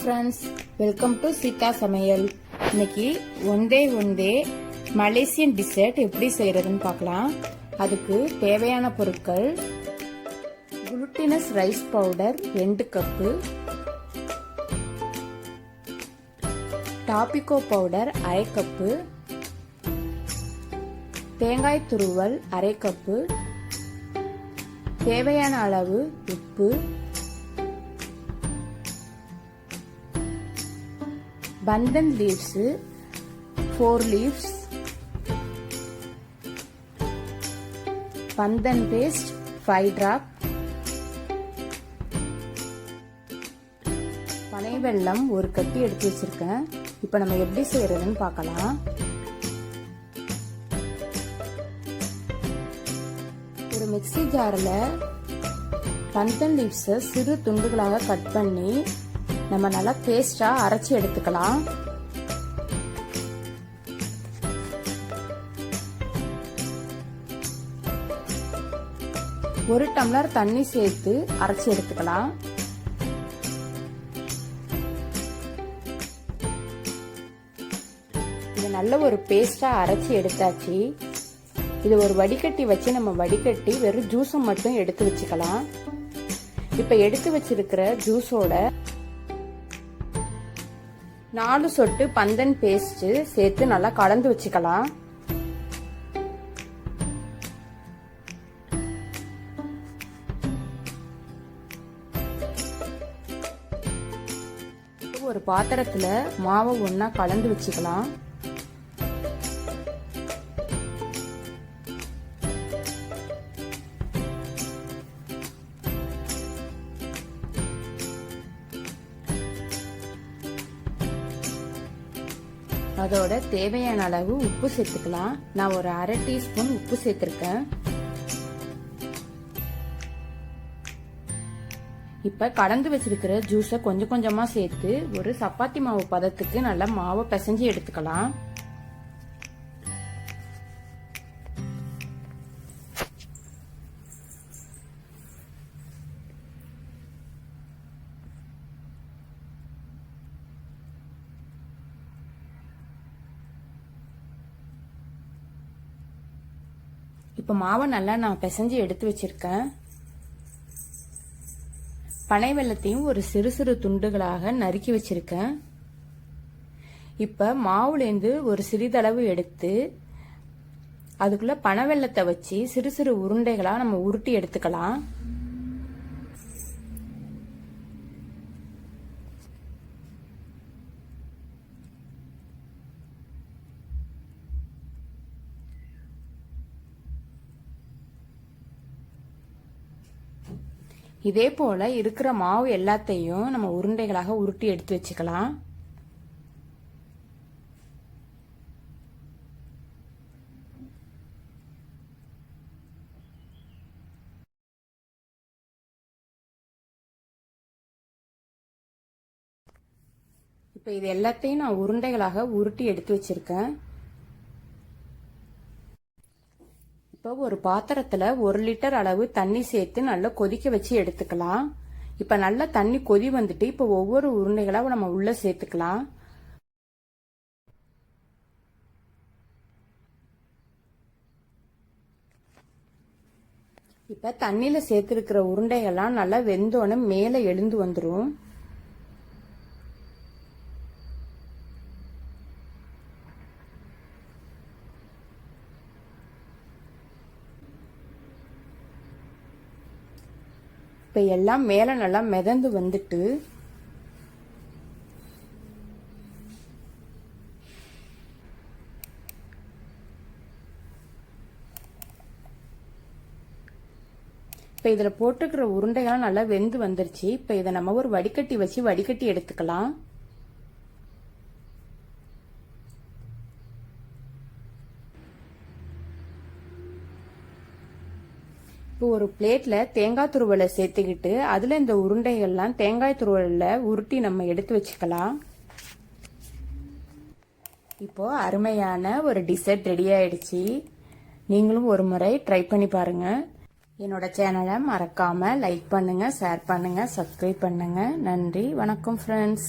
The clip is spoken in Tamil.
ஃப்ரெண்ட்ஸ், வெல்கம் டு சீதா சமையல். இன்னைக்கு ஒந்தே மலேசியன் டிசர்ட் எப்படி செய்யறதுன்னு பார்க்கலாம். அதுக்கு தேவையான பொருட்கள்: glutinous rice powder 2 cup, tapioca powder 1/2 cup, தேங்காய் துருவல் 1/2 கப்பு, தேவையான அளவு உப்பு, Pandan leaves 4 leaves, Pandan paste 5 drop, பனை வெல்லம் ஒரு கட்டி எடுத்து வச்சிருக்கேன். இப்போ நம்ம எப்படி செய்யறதுன்னு பார்க்கலாம். ஒரு மிக்ஸி ஜாரில் Pandan leaves சிறு துண்டுகளாக கட் பண்ணி நம்ம நல்லா பேஸ்டா அரைச்சி எடுத்துக்கலாம். ஒரு டம்ளர் தண்ணி சேர்த்து அரைச்சி எடுத்துக்கலாம். இது நல்ல ஒரு பேஸ்டா அரைச்சி எடுத்தாச்சு. இது ஒரு வடிகட்டி வச்சு நம்ம வடிகட்டி வெறும் ஜூஸை மட்டும் எடுத்து வச்சுக்கலாம். இப்ப எடுத்து வச்சிருக்கிற ஜூஸோட 4 சொட்டு பந்தன் பேஸ்ட் சேர்த்து நல்லா கலந்து வச்சுக்கலாம். ஒரு பாத்திரத்துல மாவை ஒண்ணா கலந்து வச்சுக்கலாம். அதோட தேவையான அளவு உப்பு சேர்த்துக்கலாம். நான் ஒரு 1/2 டீஸ்பூன் உப்பு சேர்த்திருக்கேன். இப்ப கலந்து வச்சிருக்கிற ஜூஸை கொஞ்சம் கொஞ்சமா சேர்த்து ஒரு சப்பாத்தி மாவு பதத்துக்கு நல்லா மாவை பிசைஞ்சு எடுத்துக்கலாம். இப்ப மாவை நல்லா நான் பிசைஞ்சு எடுத்து வச்சிருக்கேன். பனை வெல்லத்தையும் ஒரு சிறு சிறு துண்டுகளாக நறுக்கி வச்சிருக்கேன். இப்ப மாவுலேருந்து ஒரு சிறிதளவு எடுத்து அதுக்குள்ள பனை வெல்லத்தை வச்சு சிறு சிறு உருண்டைகளா நம்ம உருட்டி எடுத்துக்கலாம். இதே போல இருக்கிற மாவு எல்லாத்தையும் நம்ம உருண்டைகளாக உருட்டி எடுத்து வச்சுக்கலாம். இப்ப இது எல்லாத்தையும் நான் உருண்டைகளாக உருட்டி எடுத்து வச்சிருக்கேன். இப்போ ஒரு பாத்திரத்துல 1 லிட்டர் அளவு தண்ணி சேர்த்து நல்லா கொதிக்க வச்சு எடுத்துக்கலாம். இப்ப நல்லா தண்ணி கொதி வந்துட்டு இப்ப ஒவ்வொரு உருண்டைகளா நம்ம உள்ள சேர்த்துக்கலாம். இப்ப தண்ணியில சேர்த்திருக்கிற உருண்டைகள்லாம் நல்லா வெந்தோன்னு மேல எழுந்து வந்துரும். இப்ப எல்லாம் மேல நல்லா மிதந்து வந்துட்டு இப்ப இதுல போட்டுக்கிற உருண்டைகள் நல்லா வெந்து வந்துருச்சு. இப்ப இதை நம்ம ஒரு வடிகட்டி வச்சு வடிகட்டி எடுத்துக்கலாம். இப்போ ஒரு பிளேட்ல தேங்காய் துருவலை சேர்த்துக்கிட்டு அதுல இந்த உருண்டைகள்லாம் தேங்காய் துருவல்ல உருட்டி நம்ம எடுத்து வச்சுக்கலாம். இப்போ அருமையான ஒரு டிசர்ட் ரெடி ஆயிடுச்சு. நீங்களும் ஒரு முறை ட்ரை பண்ணி பாருங்க. என்னோட சேனலை மறக்காம லைக் பண்ணுங்க, ஷேர் பண்ணுங்க, சப்ஸ்கிரைப் பண்ணுங்க. நன்றி, வணக்கம் ஃப்ரெண்ட்ஸ்.